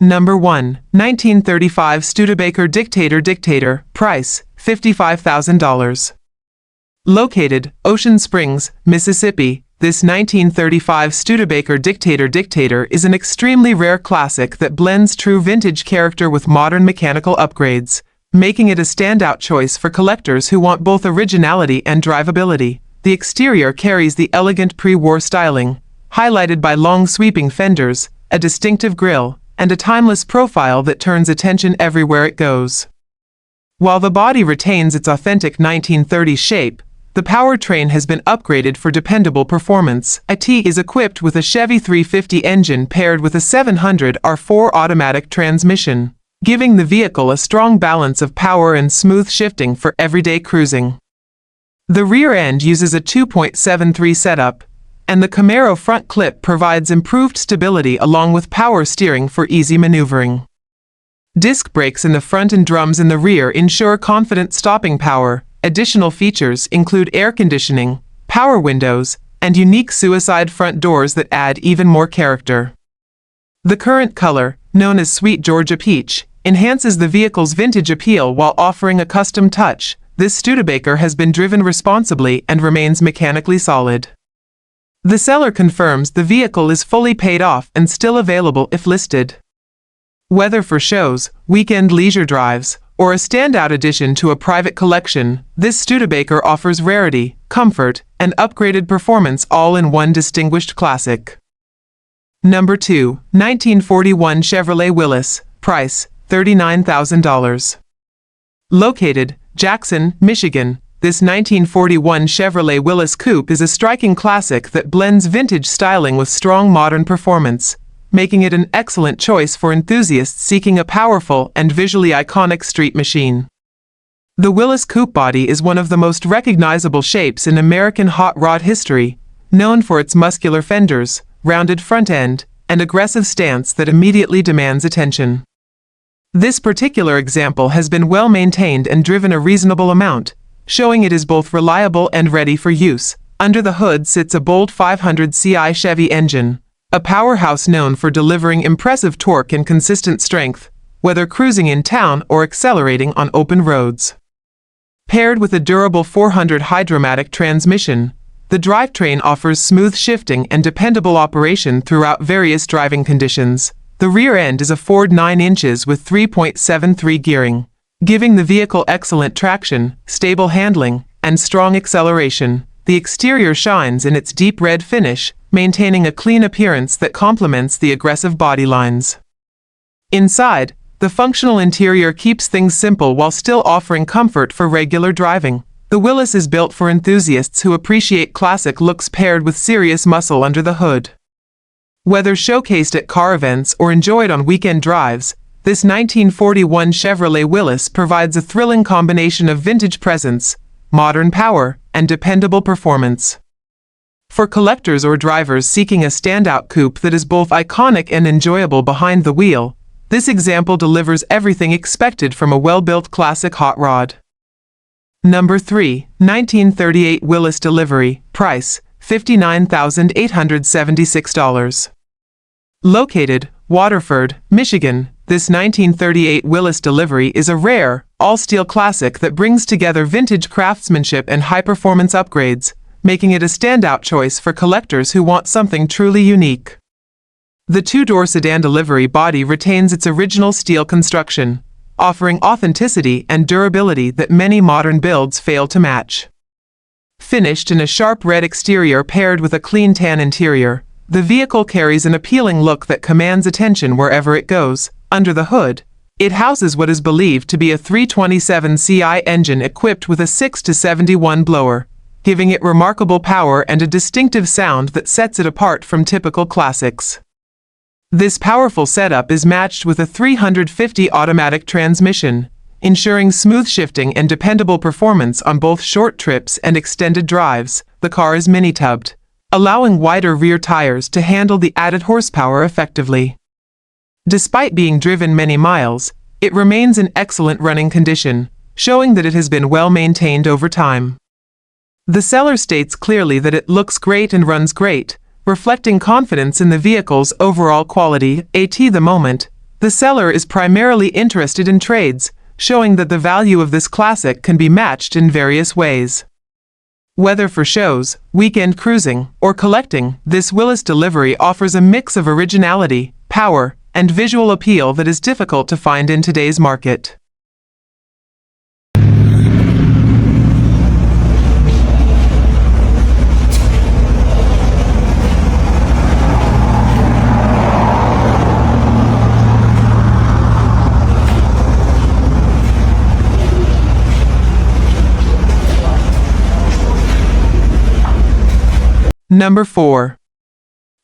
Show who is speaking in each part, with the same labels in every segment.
Speaker 1: Number 1. 1935 Studebaker Dictator. Price, $55,000. Located, Ocean Springs, Mississippi, this 1935 Studebaker Dictator is an extremely rare classic that blends true vintage character with modern mechanical upgrades, making it a standout choice for collectors who want both originality and drivability. The exterior carries the elegant pre-war styling, highlighted by long sweeping fenders, a distinctive grille, and a timeless profile that turns attention everywhere it goes. While the body retains its authentic 1930s shape, the powertrain has been upgraded for dependable performance. It is equipped with a Chevy 350 engine paired with a 700 R4 automatic transmission, giving the vehicle a strong balance of power and smooth shifting for everyday cruising. The rear end uses a 2.73 setup, and the Camaro front clip provides improved stability along with power steering for easy maneuvering. Disc brakes in the front and drums in the rear ensure confident stopping power. Additional features include air conditioning, power windows, and unique suicide front doors that add even more character. The current color, known as Sweet Georgia Peach, enhances the vehicle's vintage appeal while offering a custom touch. This Studebaker has been driven responsibly and remains mechanically solid. The seller confirms the vehicle is fully paid off and still available if listed. Whether for shows, weekend leisure drives, or a standout addition to a private collection, this Studebaker offers rarity, comfort, and upgraded performance all in one distinguished classic. Number 2. 1941 Chevrolet Willys. Price, $39,000. Located, Jackson, Michigan, this 1941 Chevrolet Willys Coupe is a striking classic that blends vintage styling with strong modern performance, making it an excellent choice for enthusiasts seeking a powerful and visually iconic street machine. The Willys Coupe body is one of the most recognizable shapes in American hot rod history, known for its muscular fenders, rounded front end, and aggressive stance that immediately demands attention. This particular example has been well maintained and driven a reasonable amount, showing it is both reliable and ready for use. Under the hood sits a Bolt 500 CI Chevy engine, a powerhouse known for delivering impressive torque and consistent strength, whether cruising in town or accelerating on open roads. Paired with a durable 400 Hydromatic transmission, the drivetrain offers smooth shifting and dependable operation throughout various driving conditions. The rear end is a Ford 9 inches with 3.73 gearing, giving the vehicle excellent traction, stable handling, and strong acceleration. The exterior shines in its deep red finish, maintaining a clean appearance that complements the aggressive body lines. Inside, the functional interior keeps things simple while still offering comfort for regular driving. The Willys is built for enthusiasts who appreciate classic looks paired with serious muscle under the hood. Whether showcased at car events or enjoyed on weekend drives, this 1941 Chevrolet Willys provides a thrilling combination of vintage presence, modern power, and dependable performance. For collectors or drivers seeking a standout coupe that is both iconic and enjoyable behind the wheel, this example delivers everything expected from a well-built classic hot rod. Number 3. 1938 Willys Delivery. Price, $59,876. Located, Waterford, Michigan, this 1938 Willys Delivery is a rare, all-steel classic that brings together vintage craftsmanship and high-performance upgrades, making it a standout choice for collectors who want something truly unique. The two-door sedan delivery body retains its original steel construction, offering authenticity and durability that many modern builds fail to match. Finished in a sharp red exterior paired with a clean tan interior, the vehicle carries an appealing look that commands attention wherever it goes. Under the hood, it houses what is believed to be a 327 CI engine equipped with a 6-71 blower, giving it remarkable power and a distinctive sound that sets it apart from typical classics. This powerful setup is matched with a 350 automatic transmission, ensuring smooth shifting and dependable performance on both short trips and extended drives. The car is mini-tubbed, allowing wider rear tires to handle the added horsepower effectively. Despite being driven many miles, it remains in excellent running condition, showing that it has been well maintained over time. The seller states clearly that it looks great and runs great, reflecting confidence in the vehicle's overall quality. At the moment, The seller is primarily interested in trades, showing that the value of this classic can be matched in various ways. Whether for shows, weekend cruising, or collecting, this Willis delivery offers a mix of originality, power, and visual appeal that is difficult to find in today's market. Number 4.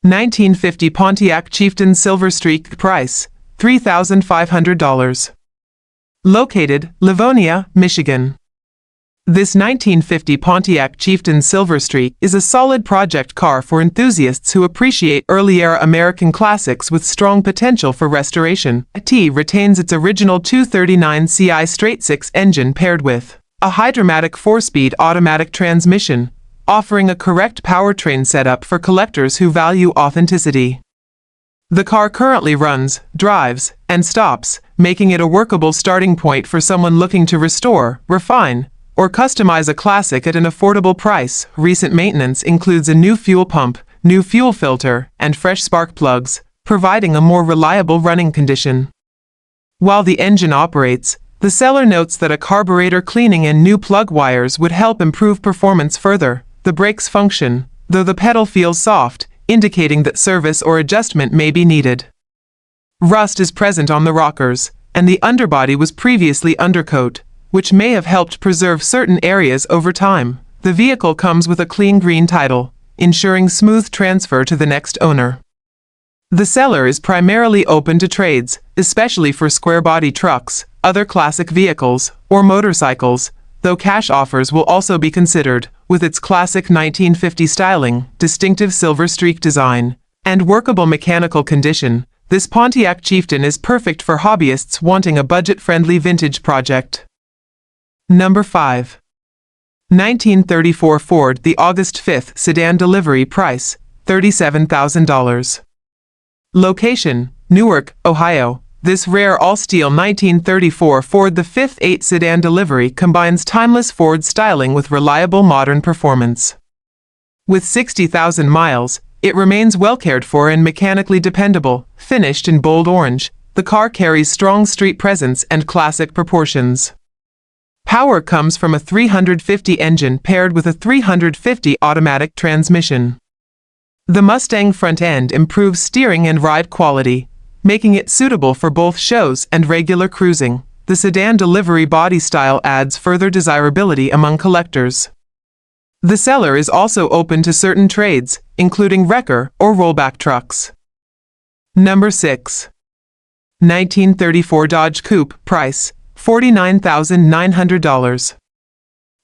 Speaker 1: 1950 Pontiac Chieftain Silver Streak. Price, $3,500. Located, Livonia, Michigan. This 1950 Pontiac Chieftain Silver Streak is a solid project car for enthusiasts who appreciate early-era American classics with strong potential for restoration. It retains its original 239 CI straight-six engine paired with a hydromatic 4-speed automatic transmission, offering a correct powertrain setup for collectors who value authenticity. The car currently runs, drives, and stops, making it a workable starting point for someone looking to restore, refine, or customize a classic at an affordable price. Recent maintenance includes a new fuel pump, new fuel filter, and fresh spark plugs, providing a more reliable running condition. While the engine operates, the seller notes that a carburetor cleaning and new plug wires would help improve performance further. The brakes function, though the pedal feels soft, indicating that service or adjustment may be needed. Rust is present on the rockers, and the underbody was previously undercoat, which may have helped preserve certain areas over time. The vehicle comes with a clean green title, ensuring smooth transfer to the next owner. The seller is primarily open to trades, especially for square-body trucks, other classic vehicles, or motorcycles, though cash offers will also be considered. With its classic 1950 styling, distinctive silver streak design, and workable mechanical condition, this Pontiac Chieftain is perfect for hobbyists wanting a budget-friendly vintage project. Number 5. 1934 Ford The August 5th Sedan Delivery. Price, $37,000. Location, Newark, Ohio. This rare all-steel 1934 Ford the 5th 8 sedan delivery combines timeless Ford styling with reliable modern performance. With 60,000 miles, it remains well cared for and mechanically dependable. Finished in bold orange, the car carries strong street presence and classic proportions. Power comes from a 350 engine paired with a 350 automatic transmission. The Mustang front end improves steering and ride quality, making it suitable for both shows and regular cruising. The sedan delivery body style adds further desirability among collectors. The seller is also open to certain trades, including wrecker or rollback trucks. Number 6. 1934 Dodge Coupe. Price, $49,900.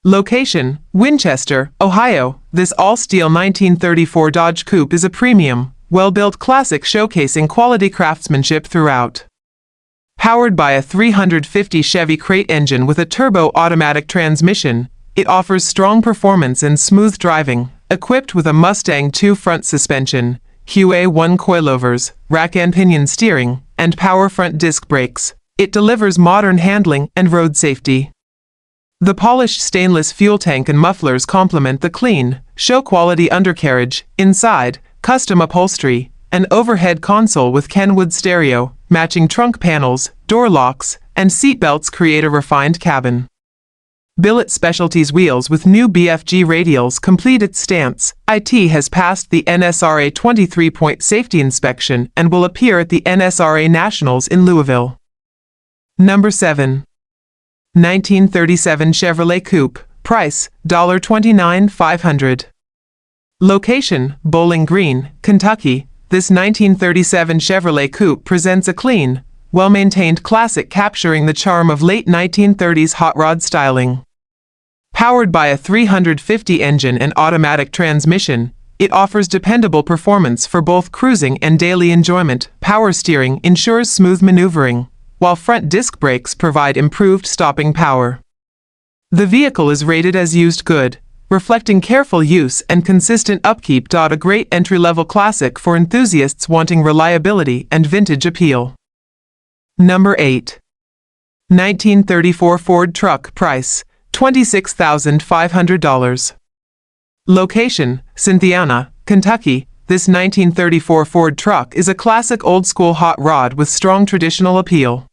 Speaker 1: Location, Winchester, Ohio. This all-steel 1934 Dodge Coupe is a premium, well-built classic showcasing quality craftsmanship throughout. Powered by a 350 Chevy crate engine with a turbo automatic transmission, it offers strong performance and smooth driving. Equipped with a Mustang 2 front suspension, QA1 coilovers, rack and pinion steering, and power front disc brakes, it delivers modern handling and road safety. The polished stainless fuel tank and mufflers complement the clean, show-quality undercarriage. Inside, custom upholstery, an overhead console with Kenwood stereo, matching trunk panels, door locks, and seat belts create a refined cabin. Billet Specialties wheels with new BFG radials complete its stance. IT has passed the NSRA 23-point safety inspection and will appear at the NSRA Nationals in Louisville. Number 7. 1937 Chevrolet Coupe. Price, $29,500. Location, Bowling Green, Kentucky. This 1937 Chevrolet Coupe presents a clean, well-maintained classic capturing the charm of late 1930s hot rod styling. Powered by a 350 engine and automatic transmission, it offers dependable performance for both cruising and daily enjoyment. Power steering ensures smooth maneuvering, while front disc brakes provide improved stopping power. The vehicle is rated as used good, reflecting careful use and consistent upkeep. A great entry-level classic for enthusiasts wanting reliability and vintage appeal. Number 8. 1934 Ford truck. Price, $26,500. Location, Cynthiana, Kentucky. This 1934 Ford truck is a classic old-school hot rod with strong traditional appeal.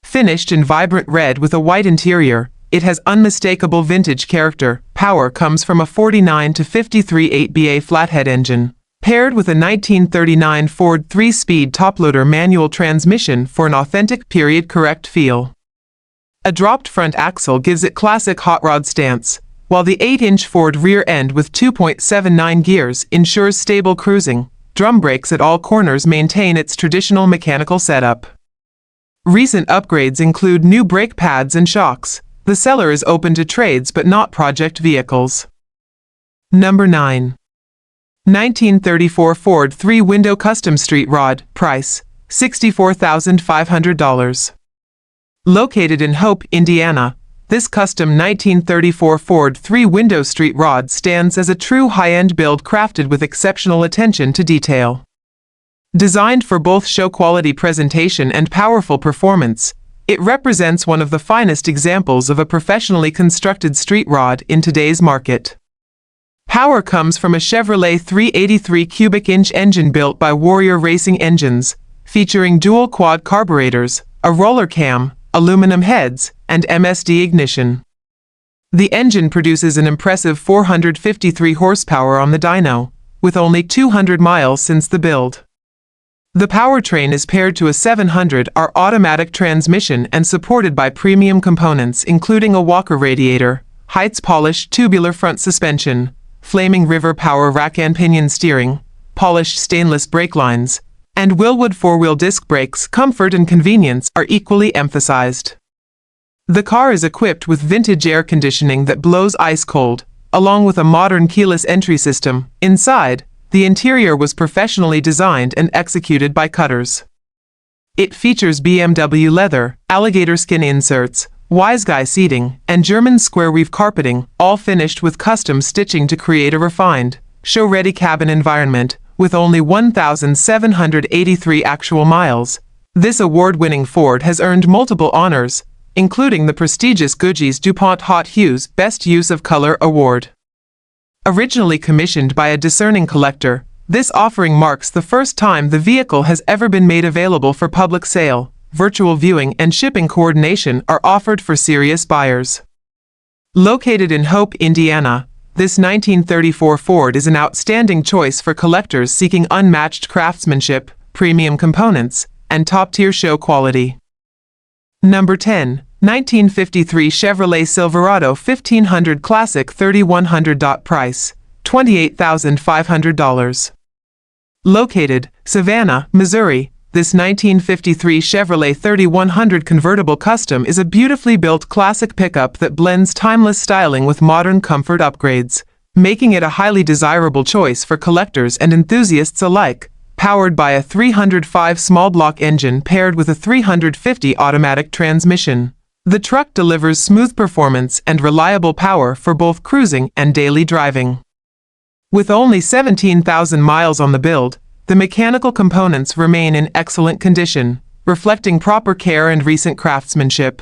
Speaker 1: Finished in vibrant red with a white interior, it has unmistakable vintage character. Power comes from a 49 to 53 8BA flathead engine, paired with a 1939 Ford 3-speed toploader manual transmission for an authentic period-correct feel. A dropped front axle gives it classic hot rod stance, while the 8-inch Ford rear end with 2.79 gears ensures stable cruising. Drum brakes at all corners maintain its traditional mechanical setup. Recent upgrades include new brake pads and shocks. The seller is open to trades but not project vehicles. Number 9. 1934 Ford 3-window custom street rod. Price, $64,500. Located in Hope, Indiana, this custom 1934 Ford 3-window street rod stands as a true high-end build crafted with exceptional attention to detail. Designed for both show-quality presentation and powerful performance, it represents one of the finest examples of a professionally constructed street rod in today's market. Power comes from a Chevrolet 383 cubic inch engine built by Warrior Racing Engines, featuring dual quad carburetors, a roller cam, aluminum heads, and MSD ignition. The engine produces an impressive 453 horsepower on the dyno, with only 200 miles since the build. The powertrain is paired to a 700R automatic transmission and supported by premium components including a Walker radiator, Heights polished tubular front suspension, Flaming River power rack and pinion steering, polished stainless brake lines, and Wilwood 4-wheel disc brakes. Comfort and convenience are equally emphasized. The car is equipped with vintage air conditioning that blows ice cold, along with a modern keyless entry system. Inside, the interior was professionally designed and executed by cutters. It features BMW leather, alligator skin inserts, wise guy seating, and German square weave carpeting, all finished with custom stitching to create a refined, show-ready cabin environment. With only 1,783 actual miles, this award-winning Ford has earned multiple honors, including the prestigious Gucci's DuPont Hot Hues Best Use of Color Award. Originally commissioned by a discerning collector, this offering marks the first time the vehicle has ever been made available for public sale. Virtual viewing and shipping coordination are offered for serious buyers. Located in Hope, Indiana, this 1934 Ford is an outstanding choice for collectors seeking unmatched craftsmanship, premium components, and top-tier show quality. Number 10. 1953 Chevrolet Silverado 1500 Classic 3100. Price, $28,500. Located, Savannah, Missouri, this 1953 Chevrolet 3100 Convertible Custom is a beautifully built classic pickup that blends timeless styling with modern comfort upgrades, making it a highly desirable choice for collectors and enthusiasts alike. Powered by a 305 small block engine paired with a 350 automatic transmission, the truck delivers smooth performance and reliable power for both cruising and daily driving. With only 17,000 miles on the build, the mechanical components remain in excellent condition, reflecting proper care and recent craftsmanship.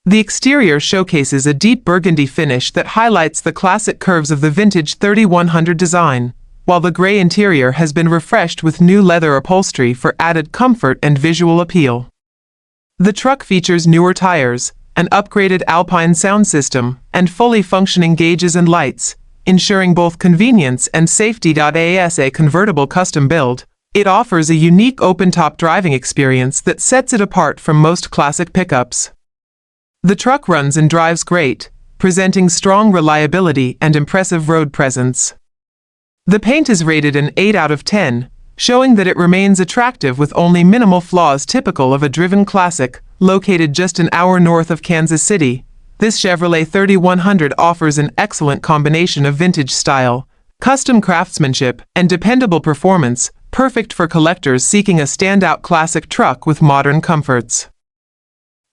Speaker 1: The exterior showcases a deep burgundy finish that highlights the classic curves of the vintage 3100 design, while the gray interior has been refreshed with new leather upholstery for added comfort and visual appeal. The truck features newer tires, an upgraded Alpine sound system, and fully functioning gauges and lights, ensuring both convenience and safety. As a convertible custom build, it offers a unique open-top driving experience that sets it apart from most classic pickups. The truck runs and drives great, presenting strong reliability and impressive road presence. The paint is rated an 8 out of 10, showing that it remains attractive with only minimal flaws typical of a driven classic. Located just an hour north of Kansas City, this Chevrolet 3100 offers an excellent combination of vintage style, custom craftsmanship, and dependable performance, perfect for collectors seeking a standout classic truck with modern comforts.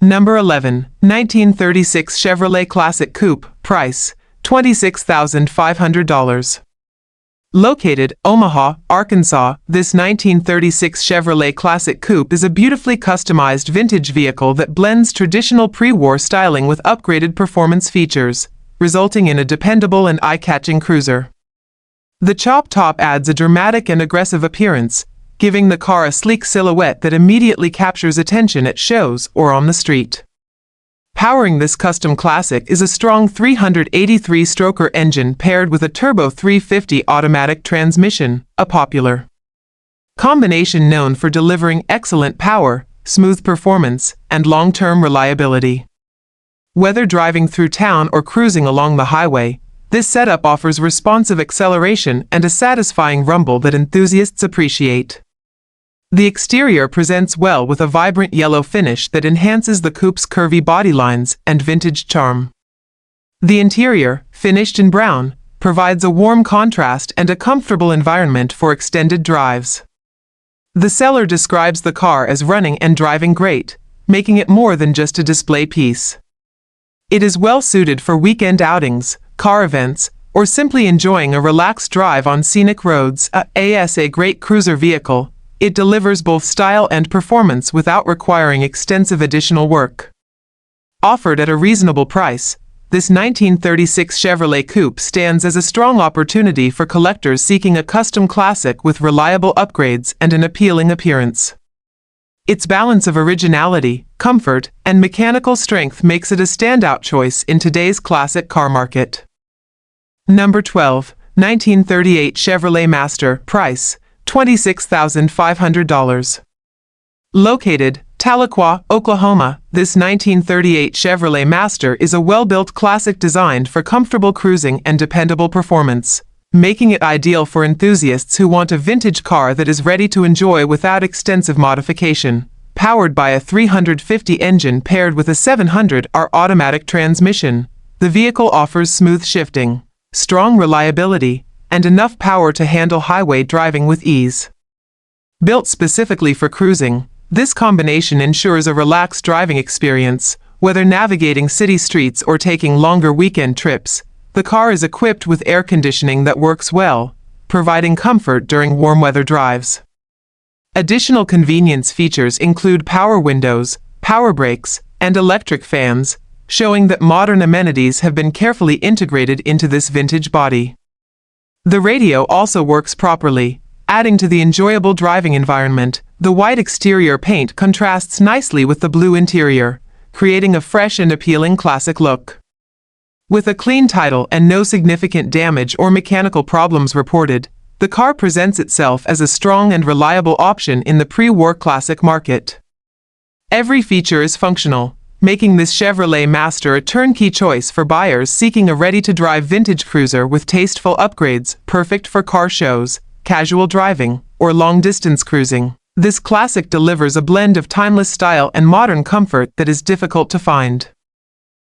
Speaker 1: Number 11. 1936 Chevrolet Classic Coupe. Price, $26,500. Located, Omaha, Arkansas, this 1936 Chevrolet Classic Coupe is a beautifully customized vintage vehicle that blends traditional pre-war styling with upgraded performance features, resulting in a dependable and eye-catching cruiser. The chop top adds a dramatic and aggressive appearance, giving the car a sleek silhouette that immediately captures attention at shows or on the street. Powering this custom classic is a strong 383-stroker engine paired with a turbo 350 automatic transmission, a popular combination known for delivering excellent power, smooth performance, and long-term reliability. Whether driving through town or cruising along the highway, this setup offers responsive acceleration and a satisfying rumble that enthusiasts appreciate. The exterior presents well with a vibrant yellow finish that enhances the coupe's curvy body lines and vintage charm. The interior, finished in brown, provides a warm contrast and a comfortable environment for extended drives. The seller describes the car as running and driving great, making it more than just a display piece. It is well suited for weekend outings, car events, or simply enjoying a relaxed drive on scenic roads. As a great cruiser vehicle, it delivers both style and performance without requiring extensive additional work. Offered at a reasonable price, this 1936 Chevrolet Coupe stands as a strong opportunity for collectors seeking a custom classic with reliable upgrades and an appealing appearance. Its balance of originality, comfort, and mechanical strength makes it a standout choice in today's classic car market. Number 12, 1938 Chevrolet Master, price $26,500. Located, Tahlequah, Oklahoma, this 1938 Chevrolet Master is a well-built classic designed for comfortable cruising and dependable performance, making it ideal for enthusiasts who want a vintage car that is ready to enjoy without extensive modification. Powered by a 350 engine paired with a 700R automatic transmission, the vehicle offers smooth shifting, strong reliability, and enough power to handle highway driving with ease. Built specifically for cruising, this combination ensures a relaxed driving experience, whether navigating city streets or taking longer weekend trips. The car is equipped with air conditioning that works well, providing comfort during warm weather drives. Additional convenience features include power windows, power brakes, and electric fans, showing that modern amenities have been carefully integrated into this vintage body. The radio also works properly, adding to the enjoyable driving environment. The white exterior paint contrasts nicely with the blue interior, creating a fresh and appealing classic look. With a clean title and no significant damage or mechanical problems reported, the car presents itself as a strong and reliable option in the pre-war classic market. Every feature is functional, making this Chevrolet Master a turnkey choice for buyers seeking a ready-to-drive vintage cruiser with tasteful upgrades, perfect for car shows, casual driving, or long-distance cruising. This classic delivers a blend of timeless style and modern comfort that is difficult to find.